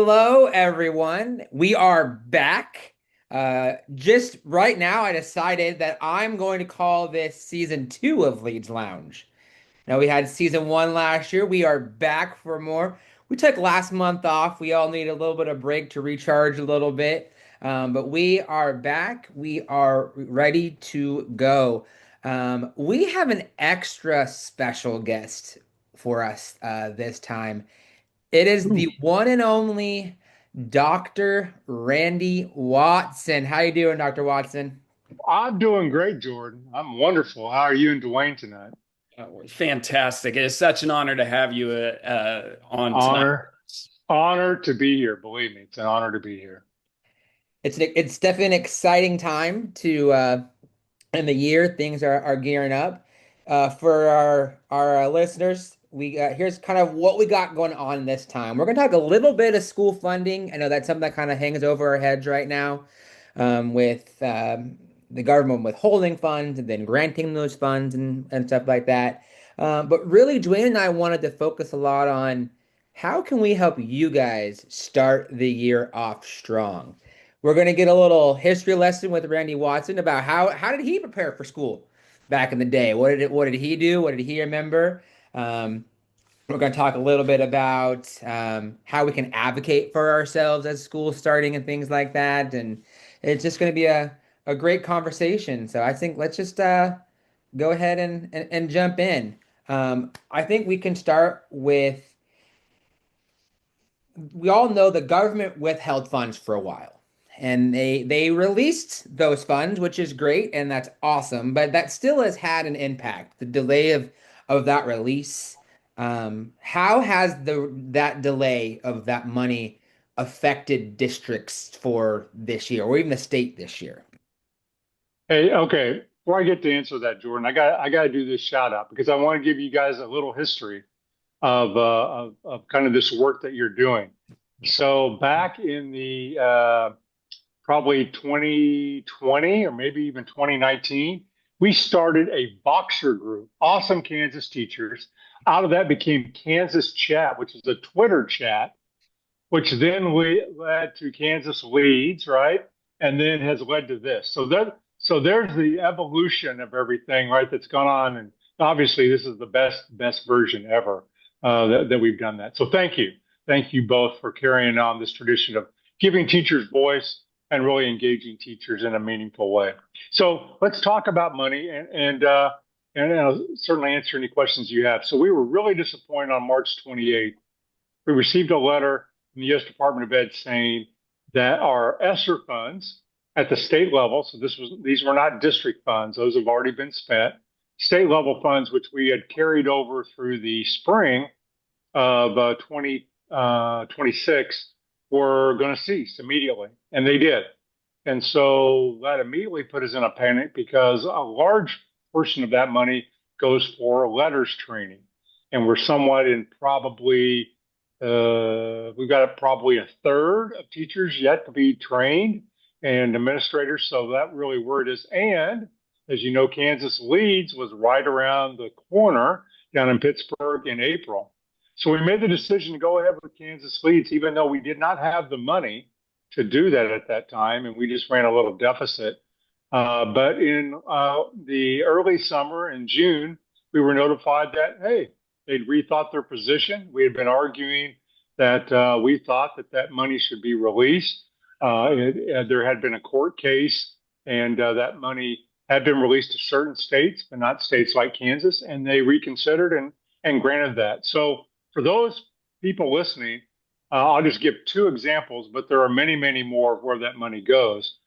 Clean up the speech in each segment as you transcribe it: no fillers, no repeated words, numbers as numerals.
Hello, everyone. We are back. Just right now, I decided that I'm going to call this season two of Leeds Lounge. Now, we had season one last year. We are back for more. We took last month off. We all need a little bit of break to recharge a little bit. But we are back. We are ready to go. We have an extra special guest for us this time. It is the Ooh, one and only Dr. Randy Watson. How you doing, Dr. Watson? I'm doing great, Jordan. I'm wonderful. How are you and Dwayne tonight? Fantastic. It is such an honor to have you on tonight. Honor, honor to be here. Believe me, it's an honor to be here. It's definitely an exciting time to in the year. Things are gearing up. For our listeners, we here's kind of what we got going on this time. We're gonna talk a little bit of school funding. I know that's something that kind of hangs over our heads right now, with the government withholding funds and then granting those funds and stuff like that. But really, Dwayne and I wanted to focus a lot on how can we help you guys start the year off strong. We're going to get a little history lesson with Randy Watson about how did he prepare for school back in the day? What did he do? What did he remember? Um, we're going to talk a little bit about how we can advocate for ourselves as school starting and things like that. And it's just going to be a great conversation. So I think let's just go ahead and jump in. I think we can start with we all know the government withheld funds for a while. And they released those funds, which is great and that's awesome, but that still has had an impact. The delay of that release. How has the that delay of that money affected districts for this year or even the state this year? Hey, okay. Before I get to answer that, Jordan, I got to do this shout out because I want to give you guys a little history of kind of this work that you're doing. So back in the probably 2020 or maybe even 2019, we started a Voxer group, awesome Kansas teachers. Out of that became Kansas Chat, which is a Twitter chat, which then led to Kansas Leads, right? And then has led to this. So there's the evolution of everything, right? That's gone on, and obviously this is the best version ever that we've done that. So thank you both for carrying on this tradition of giving teachers voice and really engaging teachers in a meaningful way. So let's talk about money and I'll certainly answer any questions you have. So we were really disappointed on March 28th. We received a letter from the U.S. Department of Ed saying that our ESSER funds at the state level, so these were not district funds, those have already been spent, state level funds, which we had carried over through the spring of 2026, were going to cease immediately. And they did. And so that immediately put us in a panic because a large portion of that money goes for letters training. And we're somewhat in probably we've got probably a third of teachers yet to be trained and administrators. So that really worried us. And as you know, Kansas Leads was right around the corner down in Pittsburgh in April. So we made the decision to go ahead with Kansas Leads, even though we did not have the money to do that at that time, and we just ran a little deficit. But in the early summer in June, we were notified that, hey, they'd rethought their position. We had been arguing that we thought that that money should be released. There had been a court case, and that money had been released to certain states, but not states like Kansas, and they reconsidered and granted that. So for those people listening, I'll just give two examples, but there are many, many more of where that money goes.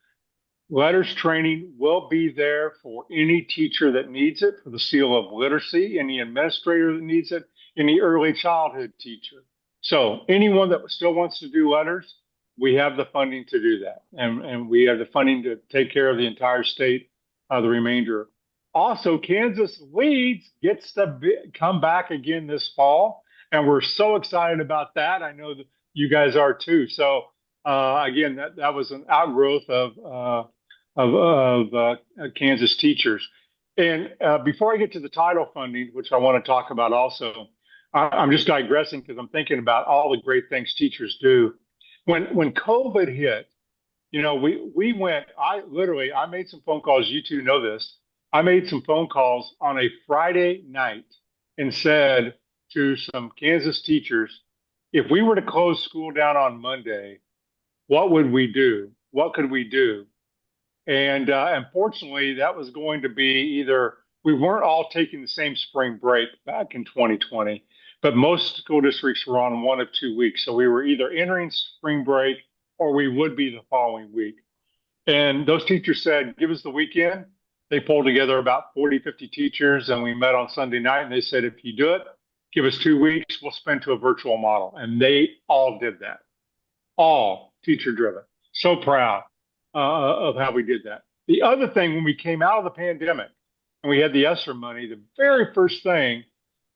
Letters training will be there for any teacher that needs it, for the seal of literacy, any administrator that needs it, any early childhood teacher. So anyone that still wants to do letters, we have the funding to do that. And we have the funding to take care of the entire state, the remainder. Also, Kansas Leads gets to come back again this fall. And we're so excited about that. I know that you guys are too. So again, that was an outgrowth of Kansas teachers. And before I get to the title funding, which I want to talk about also, I'm just digressing because I'm thinking about all the great things teachers do. when COVID hit, we went. I made some phone calls. You two know this. I made some phone calls on a Friday night and said to some Kansas teachers, if we were to close school down on Monday, what would we do? What could we do? And unfortunately, that was going to be either we weren't all taking the same spring break back in 2020, but most school districts were on 1 of 2 weeks. So we were either entering spring break or we would be the following week. And those teachers said, give us the weekend. They pulled together about 40, 50 teachers, and we met on Sunday night. And they said, if you do it, give us 2 weeks, we'll spend to a virtual model. And they all did that, all teacher driven. So proud of how we did that. The other thing, when we came out of the pandemic and we had the ESSER money, the very first thing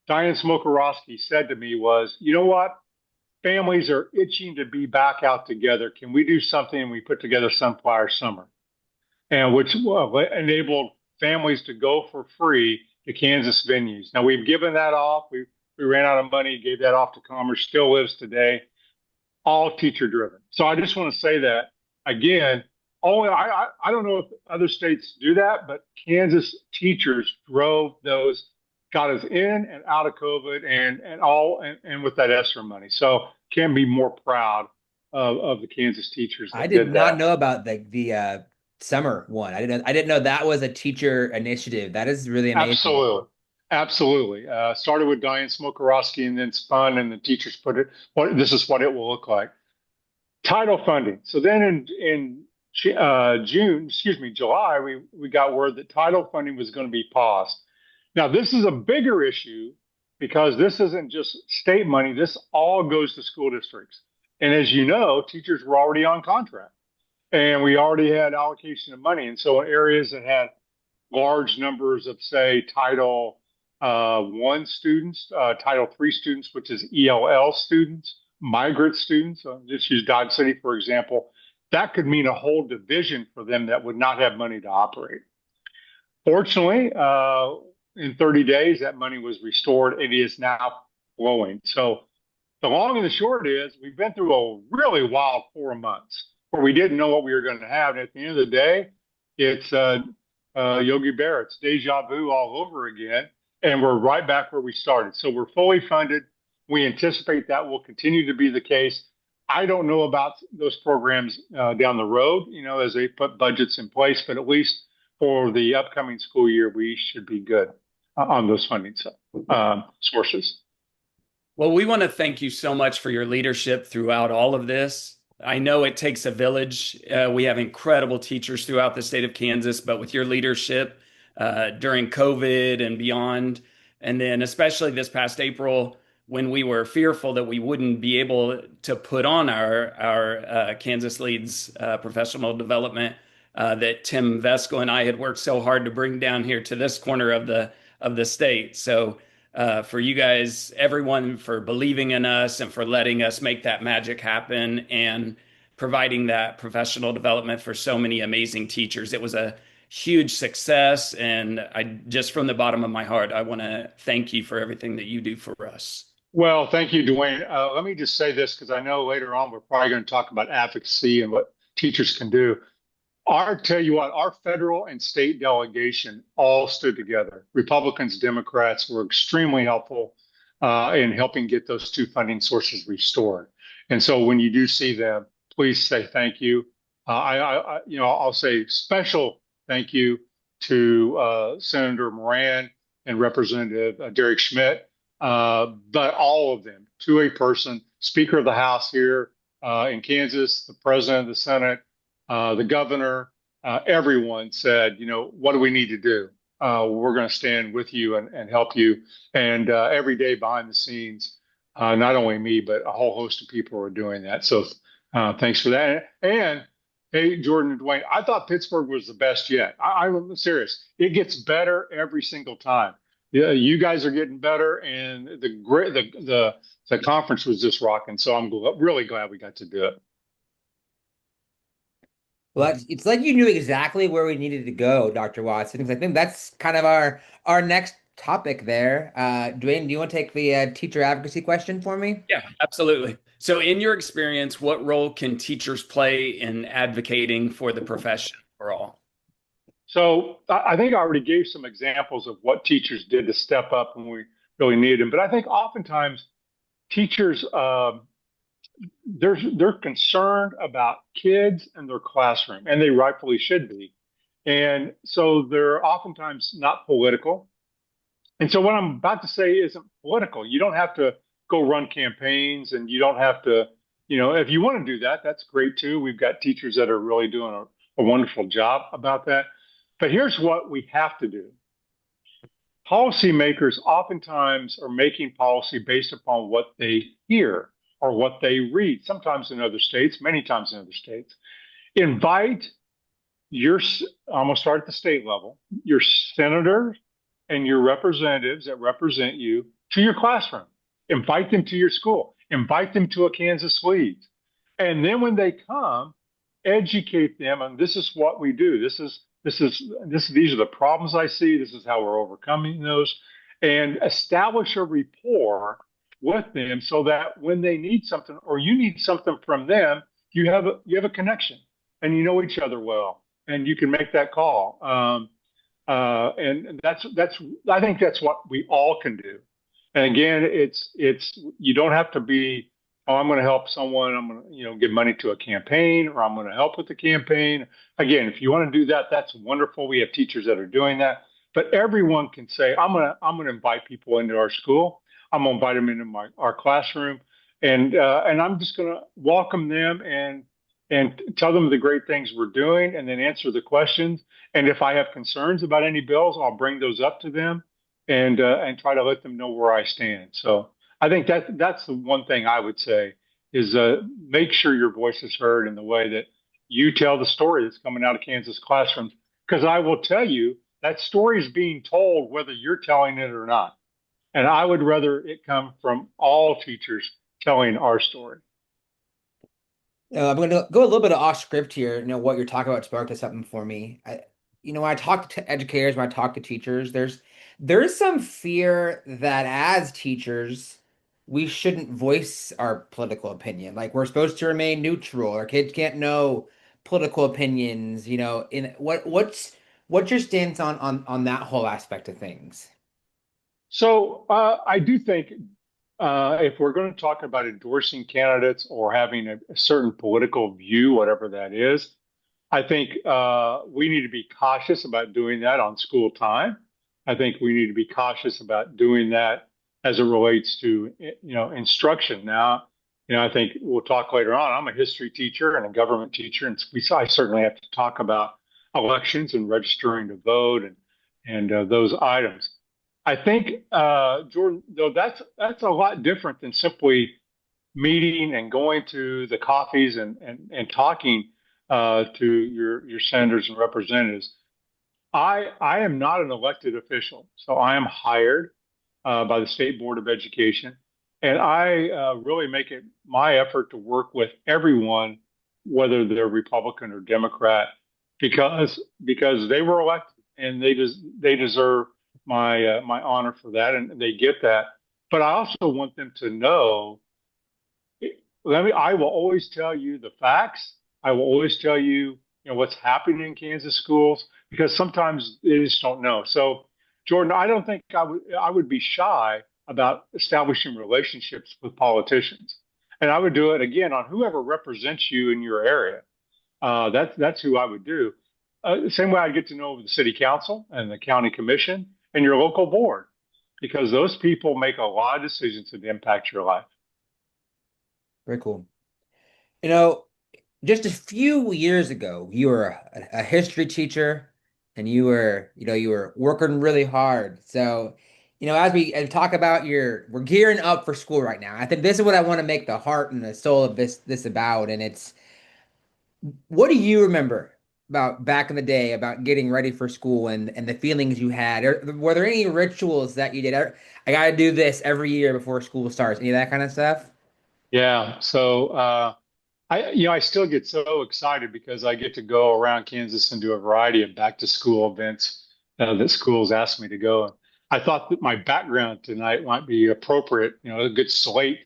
Diane Smokorowski said to me was, you know what? Families are itching to be back out together. Can we do something? And we put together Sunflower Summer, and which enabled families to go for free to Kansas venues. Now we've given that off. We ran out of money, gave that off to Commerce, still lives today, all teacher driven. So I just want to say that again. I don't know if other states do that, but Kansas teachers drove those, got us in and out of COVID and with that ESSER money. So can't be more proud of the Kansas teachers that I did not that. know about the summer one. I didn't know that was a teacher initiative. That is really amazing. Absolutely. Absolutely. Started with Diane Smokorowski and then spun, and the teachers put it, this is what it will look like. Title funding. So then in July, we got word that title funding was going to be paused. Now, this is a bigger issue because this isn't just state money. This all goes to school districts. And as you know, teachers were already on contract and we already had allocation of money. And so in areas that had large numbers of, say, Title I students, Title III students, which is ELL students, migrant students, just use Dodge City, for example, that could mean a whole division for them that would not have money to operate. Fortunately, in 30 days, that money was restored. It is now flowing. So the long and the short is we've been through a really wild 4 months where we didn't know what we were going to have. And at the end of the day, it's Yogi Berra. It's deja vu all over again. And we're right back where we started. So we're fully funded. We anticipate that will continue to be the case. I don't know about those programs down the road, as they put budgets in place, but at least for the upcoming school year, we should be good on those funding sources. Well, we want to thank you so much for your leadership throughout all of this. I know it takes a village. We have incredible teachers throughout the state of Kansas, but with your leadership during COVID and beyond, and then especially this past April, when we were fearful that we wouldn't be able to put on our Kansas Leads professional development that Tim Vesco and I had worked so hard to bring down here to this corner of the state. So for you guys, everyone, for believing in us and for letting us make that magic happen and providing that professional development for so many amazing teachers. It was a huge success. And I just from the bottom of my heart, I want to thank you for everything that you do for us. Well, thank you, Dwayne. Let me just say this because I know later on we're probably going to talk about advocacy and what teachers can do. Tell you what, our federal and state delegation all stood together. Republicans, Democrats were extremely helpful in helping get those two funding sources restored. And so when you do see them, please say thank you. I'll say special thank you to Senator Moran and Representative Derek Schmidt. But all of them, to a person, Speaker of the House here in Kansas, the President of the Senate, the governor, everyone said, what do we need to do? We're going to stand with you and help you. And every day behind the scenes, not only me, but a whole host of people are doing that. So thanks for that. And hey, Jordan and Dwayne, I thought Pittsburgh was the best yet. I'm serious. It gets better every single time. Yeah, you guys are getting better, and the conference was just rocking. So I'm really glad we got to do it. Well, it's like you knew exactly where we needed to go, Dr. Watson, because I think that's kind of our next topic there. Dwayne, do you want to take the teacher advocacy question for me? Yeah, absolutely. So, in your experience, what role can teachers play in advocating for the profession for all? So I think I already gave some examples of what teachers did to step up when we really needed them. But I think oftentimes teachers, they're concerned about kids and their classroom, and they rightfully should be. And so they're oftentimes not political. And so what I'm about to say isn't political. You don't have to go run campaigns, and you don't have to, if you want to do that, that's great too. We've got teachers that are really doing a wonderful job about that. But here's what we have to do. Policymakers oftentimes are making policy based upon what they hear or what they read, sometimes in other states, many times in other states. Invite your, I'm going to start at the state level, your senators and your representatives that represent you to your classroom. Invite them to your school. Invite them to a Kansas Leads. And then when they come, educate them. And this is what we do. These are the problems I see. This is how we're overcoming those, and establish a rapport with them so that when they need something or you need something from them, you have a connection and you know each other well, and you can make that call. And that's I think that's what we all can do. And again, it's you don't have to be, oh, I'm going to help someone, I'm going to give money to a campaign, or I'm going to help with the campaign. Again, if you want to do that, that's wonderful. We have teachers that are doing that. But everyone can say, I'm going to invite people into our school. I'm going to invite them into our classroom, and I'm just going to welcome them and tell them the great things we're doing, and then answer the questions. And if I have concerns about any bills, I'll bring those up to them and try to let them know where I stand. So I think that's the one thing I would say is make sure your voice is heard in the way that you tell the story that's coming out of Kansas classrooms. Because I will tell you that story is being told whether you're telling it or not. And I would rather it come from all teachers telling our story. I'm going to go a little bit off script here. What you're talking about sparked something for me. When I talk to educators, when I talk to teachers, there's some fear that as teachers, we shouldn't voice our political opinion. Like we're supposed to remain neutral. Our kids can't know political opinions. In what's your stance on that whole aspect of things? So I do think if we're going to talk about endorsing candidates or having a certain political view, whatever that is, I think we need to be cautious about doing that on school time. I think we need to be cautious about doing that as it relates to instruction. Now, I think we'll talk later on. I'm a history teacher and a government teacher, and I certainly have to talk about elections and registering to vote and those items. I think, Jordan, though, that's a lot different than simply meeting and going to the coffees and talking to your senators and representatives. I am not an elected official, so I am hired by the State Board of Education, and I really make it my effort to work with everyone, whether they're Republican or Democrat, because they were elected and they deserve my honor for that, and they get that. But I also want them to know. I will always tell you the facts. I will always tell you, what's happening in Kansas schools, because sometimes they just don't know. So, Jordan, I don't think I would be shy about establishing relationships with politicians, and I would do it again on whoever represents you in your area. That's who I would do. Same way I'd get to know the city council and the county commission and your local board, because those people make a lot of decisions that impact your life. Very cool. Just a few years ago, you were a history teacher and you were working really hard. So, as we talk about we're gearing up for school right now. I think this is what I want to make the heart and the soul of this about. And it's, what do you remember about back in the day about getting ready for school and the feelings you had? Were there any rituals that you did? I got to do this every year before school starts. Any of that kind of stuff? Yeah. So I still get so excited because I get to go around Kansas and do a variety of back to school events that schools ask me to go. I thought that my background tonight might be appropriate. You know, a good slate.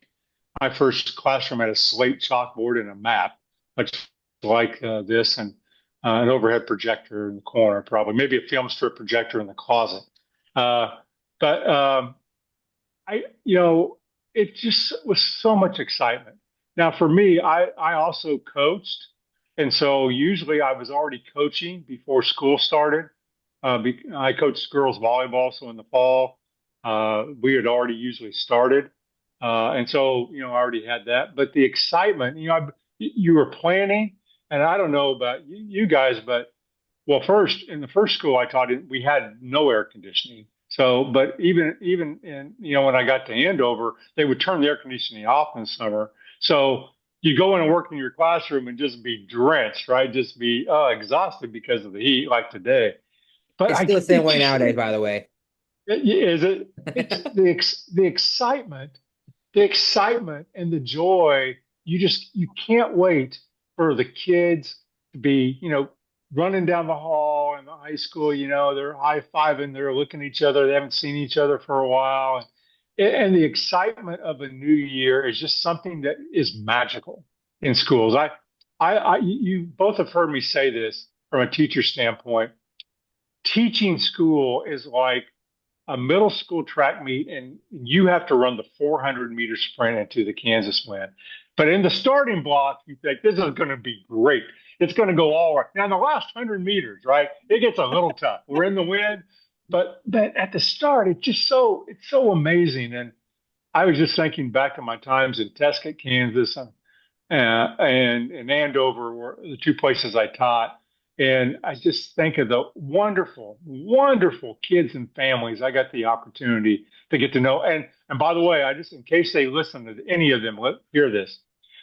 My first classroom had a slate chalkboard and a map, much like this, and an overhead projector in the corner, probably maybe a film strip projector in the closet. Uh, but you know, it just was so much excitement. Now, for me, I also coached, and so usually I was already coaching before school started. I coached girls volleyball, so in the fall, we had already usually started, and so you know I already had that. But the excitement, you know, you were planning, and I don't know about you guys, but well, first in the first school I taught in, we had no air conditioning. So, but even in you know when I got to Andover, they would turn the air conditioning off in the summer. So you go in and work in your classroom and just be drenched, right? Just be exhausted because of the heat, like today. But It's I, still the same it way just nowadays, by the way. is it. It's the excitement, the excitement and the joy. You can't wait for the kids to be, you know, running down the hall in the high school. You know, they're high fiving, they're looking at each other. They haven't seen each other for a while, and the excitement of a new year is just something that is magical in schools. You both have heard me say this from a teacher standpoint. Teaching school is like a middle school track meet, and you have to run the 400-meter sprint into the Kansas win. But in the starting block, you think this is going to be great. It's going to go all right. Now, in the last 100 meters, right, it gets a little tough. We're in the wind, but at the start, it's so amazing. And I was just thinking back to my times in Tescott, Kansas, and in Andover were the two places I taught. And I just think of the wonderful, wonderful kids and families I got the opportunity to get to know. And by the way, I just in case they listen to any of them, hear this.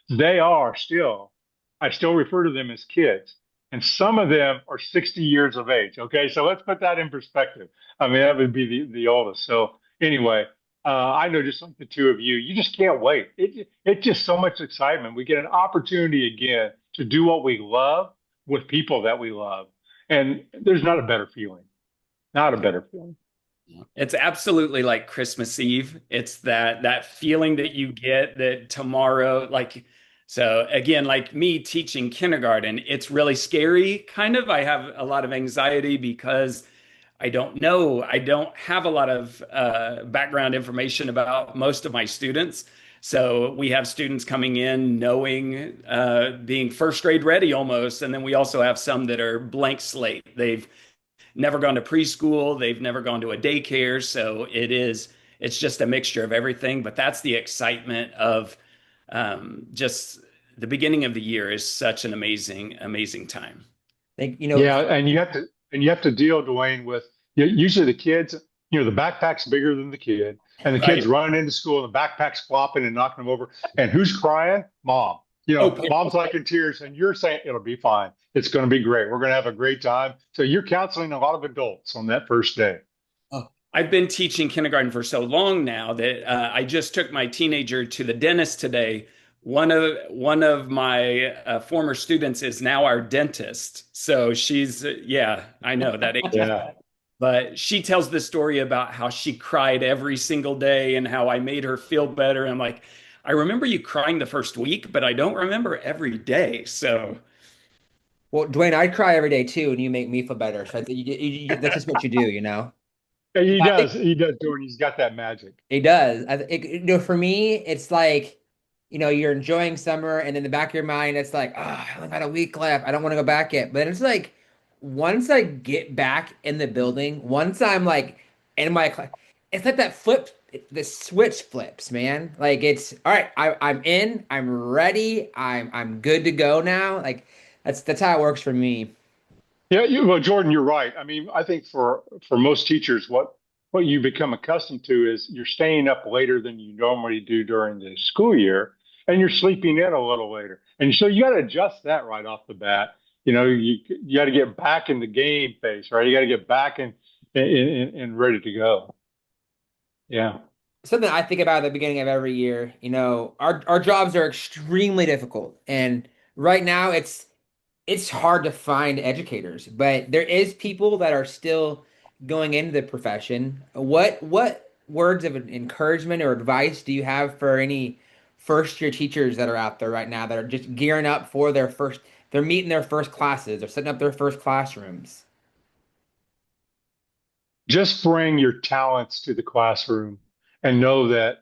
They are still, I still refer to them as kids. And some of them are 60 years of age. Okay. So let's put that in perspective. I mean, that would be the oldest. So anyway, I know just like the two of you, you just can't wait. It's just so much excitement. We get an opportunity again to do what we love with people that we love. And there's not a better feeling, not a better feeling. It's absolutely like Christmas Eve. It's that feeling that you get that tomorrow, like so again, like me teaching kindergarten, it's really scary, kind of. I have a lot of anxiety because I don't know. I don't have a lot of background information about most of my students. So we have students coming in knowing, being first grade ready almost. And then we also have some that are blank slate. They've never gone to preschool, they've never gone to a daycare. So it's just a mixture of everything. But that's the excitement of just the beginning of the year is such an amazing, amazing time. Like, Yeah, and you have to deal, Dwayne, with usually the kids. You know, the backpack's bigger than the kid, and the kid's Right. running into school, and the backpack's flopping and knocking them over. And who's crying? Mom. You Oh, know, mom's like in tears, and you're saying it'll be fine. It's going to be great. We're going to have a great time. So you're counseling a lot of adults on that first day. I've been teaching kindergarten for so long now that I just took my teenager to the dentist today. One of my former students is now our dentist. So she's yeah, I know that ages. Yeah. But she tells the story about how she cried every single day and how I made her feel better. I'm like, I remember you crying the first week, but I don't remember every day. So well, Dwayne, I cry every day too, and you make me feel better. So that's just what you do, you know? Yeah, he I think does. He does, Jordan. He's got that magic. it does. For me, it's like, you're enjoying summer, and in the back of your mind, it's like, oh, I only got a week left. I don't want to go back yet. But then it's like, once I get back in the building, once I'm like in my class, it's like that the switch flips, man. Like it's all right. I'm in. I'm ready. I'm good to go now. Like that's how it works for me. Yeah, well, Jordan, you're right. I mean, I think for most teachers, what you become accustomed to is you're staying up later than you normally do during the school year, and you're sleeping in a little later, and so you got to adjust that right off the bat. You know, you got to get back in the game phase, right? You got to get back and ready to go. Yeah. Something I think about at the beginning of every year. Our jobs are extremely difficult, and right now it's hard to find educators, but there is people that are still going into the profession, what words of encouragement or advice do you have for any first year teachers that are out there right now that are just gearing up for their first, they're meeting their first classes, they're setting up their first classrooms? Just bring your talents to the classroom and know that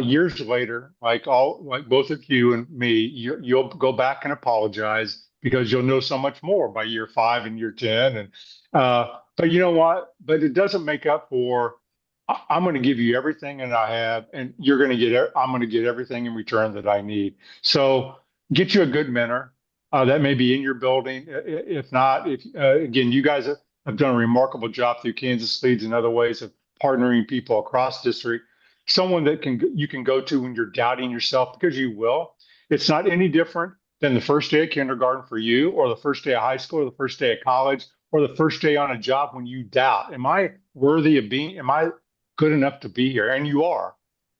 years later, like both of you and me, you'll go back and apologize because you'll know so much more by year 5 and year 10. And but you know what? But it doesn't make up for. I'm going to give you everything that I have, and you're going to get. I'm going to get everything in return that I need. So get you a good mentor that may be in your building. If not, if again, you guys have done a remarkable job through Kansas Leads and other ways of partnering people across district, someone that you can go to when you're doubting yourself, because you will. It's not any different than the first day of kindergarten for you, or the first day of high school, or the first day of college, or the first day on a job when you doubt, am I worthy of being, am I good enough to be here? And you are.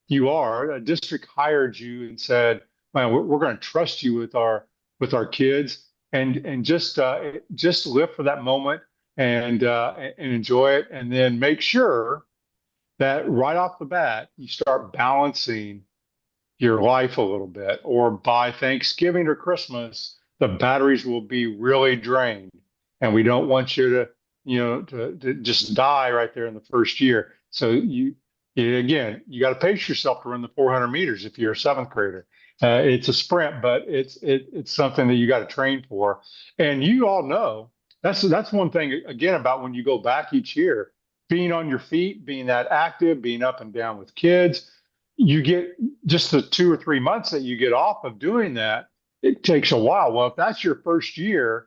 You are. A district hired you and said, man, we're going to trust you with our kids, and just live for that moment and enjoy it, and then make sure that right off the bat, you start balancing your life a little bit, or by Thanksgiving or Christmas, the batteries will be really drained. And we don't want you to, to just die right there in the first year. So again, you got to pace yourself to run the 400 meters if you're a seventh grader. It's a sprint, but it's something that you got to train for. And you all know that's one thing again about when you go back each year, being on your feet, being that active, being up and down with kids. You get just the 2 or 3 months that you get off of doing that. It takes a while. Well, if that's your first year,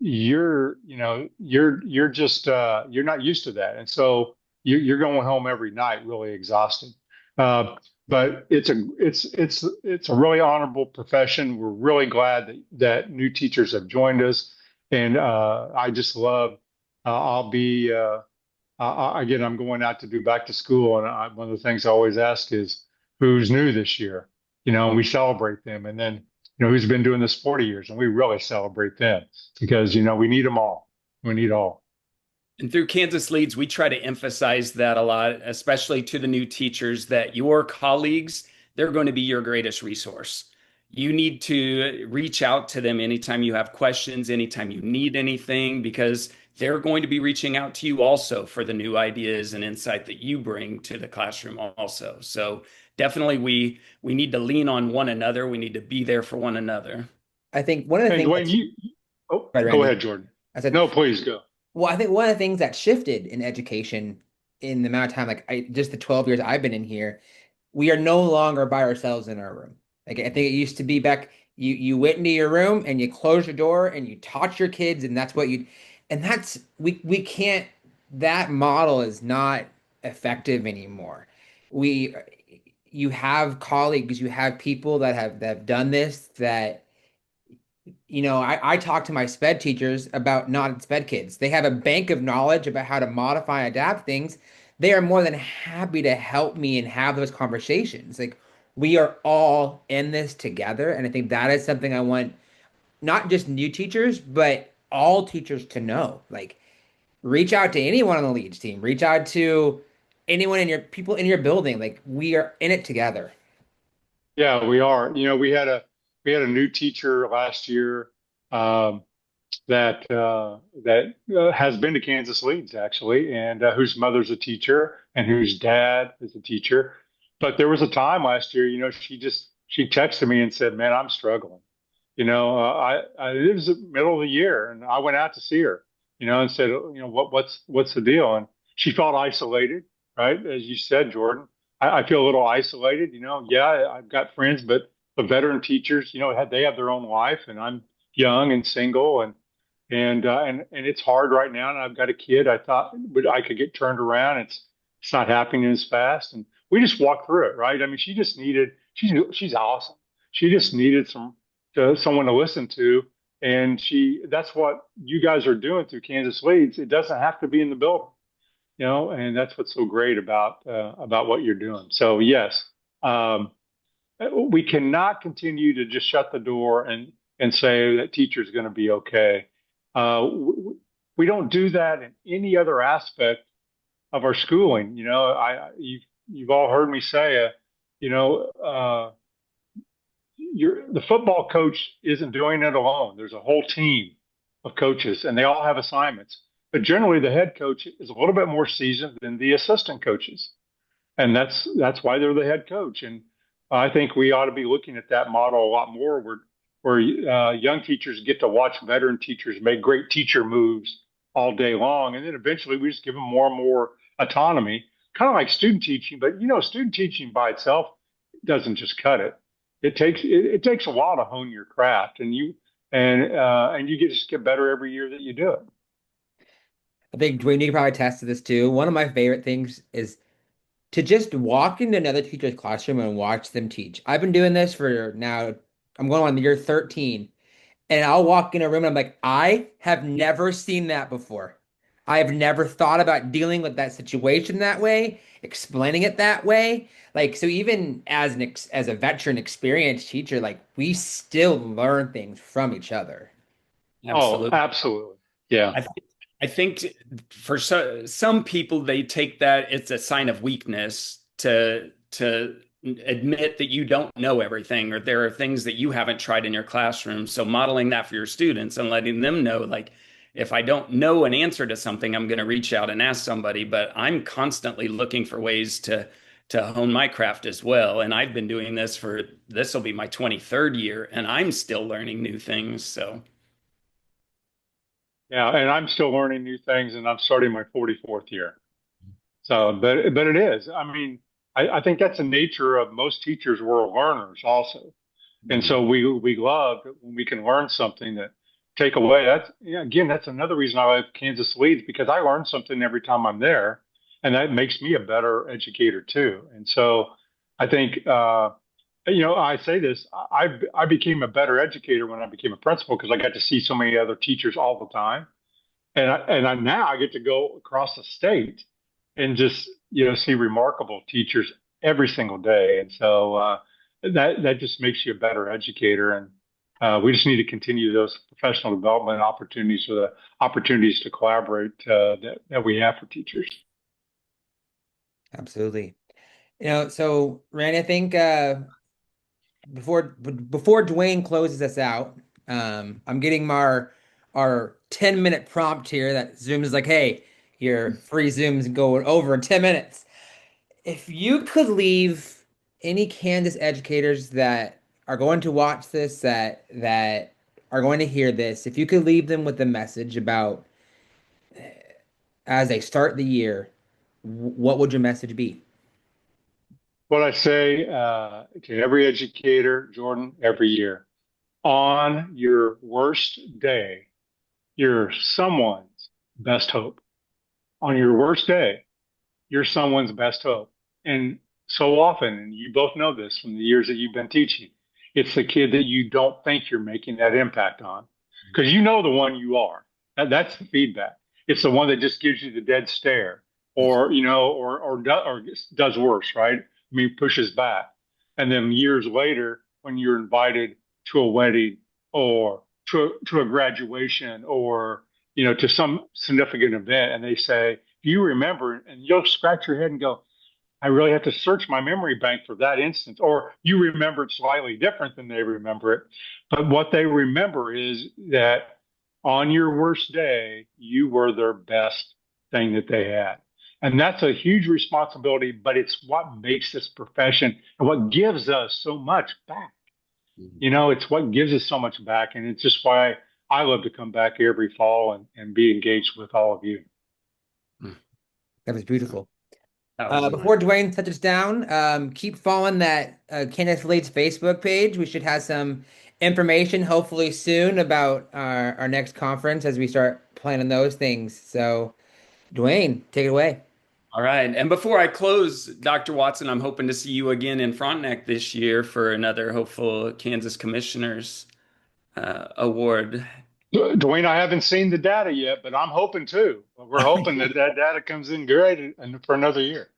you're just you're not used to that, and so you're going home every night really exhausted. But it's a really honorable profession. We're really glad that new teachers have joined us, and I just love. I'll be again. I'm going out to do back to school, and one of the things I always ask is who's new this year. And we celebrate them, and then who's been doing this 40 years, and we really celebrate them because we need them all. We need all. And through Kansas Leads, we try to emphasize that a lot, especially to the new teachers, that your colleagues, they're going to be your greatest resource. You need to reach out to them anytime you have questions, anytime you need anything, because they're going to be reaching out to you also for the new ideas and insight that you bring to the classroom also. So definitely we need to lean on one another. We need to be there for one another. I think one of the And things Dwayne, right, go Randy. ahead, Jordan. I said, No, please go. well, I think one of the things that shifted in education in the amount of time, like just the 12 years I've been in here, we are no longer by ourselves in our room. Like I think it used to be back, you went into your room and you closed your door and you taught your kids, and that's what and that's we can't, that model is not effective anymore. We You have colleagues, you have people that have done this, that I talk to my sped teachers about not sped kids. They have a bank of knowledge about how to modify and adapt things. They are more than happy to help me and have those conversations. Like we are all in this together. And I think that is something I want not just new teachers, but all teachers to know. Like reach out to anyone on the Leads team, reach out to anyone in your people in your building. Like we are in it together. Yeah, we are. We had a new teacher last year um, that has been to Kansas Leads actually, and whose mother's a teacher and whose dad is a teacher. But there was a time last year, she texted me and said, "Man, I'm struggling." It was the middle of the year, and I went out to see her, and said, what's the deal? And she felt isolated, right? As you said, Jordan, I feel a little isolated. Yeah, I've got friends, but the veteran teachers, they have their own life, and I'm young and single, and it's hard right now. And I've got a kid. I thought I could get turned around. It's not happening as fast, and we just walked through it, right? I mean, she's awesome. She just needed someone to listen to, and that's what you guys are doing through Kansas Leads. It doesn't have to be in the building, and that's what's so great about what you're doing. So yes, we cannot continue to just shut the door and say that teacher's going to be okay. We don't do that in any other aspect of our schooling. You've all heard me say, you know, the football coach isn't doing it alone. There's a whole team of coaches, and they all have assignments. But generally, the head coach is a little bit more seasoned than the assistant coaches, and that's why they're the head coach. And I think we ought to be looking at that model a lot more, where young teachers get to watch veteran teachers make great teacher moves all day long, and then eventually we just give them more and more autonomy, kind of like student teaching. But student teaching by itself doesn't just cut it. It takes a while to hone your craft, and you just get better every year that you do it. I think Dwayne, you can probably attest to this too. One of my favorite things is to just walk into another teacher's classroom and watch them teach. I've been doing this for now, I'm going on year 13. And I'll walk in a room and I'm like, I have never seen that before. I have never thought about dealing with that situation that way, explaining it that way. Like, so even as as a veteran experienced teacher, like we still learn things from each other. Oh, Absolutely. absolutely. Yeah. I think for some people, they take that it's a sign of weakness to admit that you don't know everything, or there are things that you haven't tried in your classroom. So modeling that for your students and letting them know, like, if I don't know an answer to something, I'm going to reach out and ask somebody, but I'm constantly looking for ways to hone my craft as well. And I've been doing this will be my 23rd year, and I'm still learning new things. So Yeah, and I'm still learning new things, and I'm starting my 44th year. So, but it is. I mean, I think that's the nature of most teachers. We're learners also, and so we love it when we can learn something that take away. That's yeah, again, that's another reason I like Kansas Leads, because I learn something every time I'm there, and that makes me a better educator too. And so I think I say this. I became a better educator when I became a principal, because I got to see so many other teachers all the time, and I now I get to go across the state and just see remarkable teachers every single day. And so that just makes you a better educator. And we just need to continue those professional development opportunities, or the opportunities to collaborate that we have for teachers. Absolutely. So Randy, I think before Dwayne closes us out, I'm getting our 10-minute prompt here that Zoom is like, hey, your free Zoom's going over in 10 minutes. If you could leave any Kansas educators that are going to watch this, that are going to hear this, if you could leave them with a message about as they start the year, what would your message be? What I say to every educator, Jordan, every year: on your worst day, you're someone's best hope. On your worst day, you're someone's best hope. And so often, and you both know this from the years that you've been teaching, it's the kid that you don't think you're making that impact on, because you know the one you are. That's the feedback. It's the one that just gives you the dead stare, or or does worse, right? I mean, pushes back. And then years later, when you're invited to a wedding, or to a graduation, or to some significant event, and they say, "Do you remember?" And you'll scratch your head and go, I really have to search my memory bank for that instance. Or you remember it slightly different than they remember it. But what they remember is that on your worst day, you were their best thing that they had. And that's a huge responsibility, but it's what makes this profession and what gives us so much back. It's what gives us so much back. And it's just why I love to come back every fall and be engaged with all of you. That was beautiful. absolutely. Before Dwayne touches down, keep following that Kansas Leads Facebook page. We should have some information hopefully soon about our next conference as we start planning those things. So, Dwayne, take it away. All right. And before I close, Dr. Watson, I'm hoping to see you again in Frontenac this year for another hopeful Kansas Commissioners Award. Dwayne, I haven't seen the data yet, but I'm hoping to. We're hoping that data comes in great and for another year.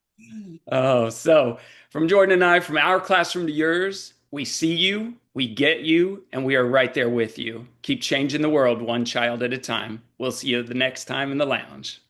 Oh, so from Jordan and I, from our classroom to yours, we see you, We get you, and we are right there with you. Keep changing the world one child at a time. We'll see you the next time in the lounge.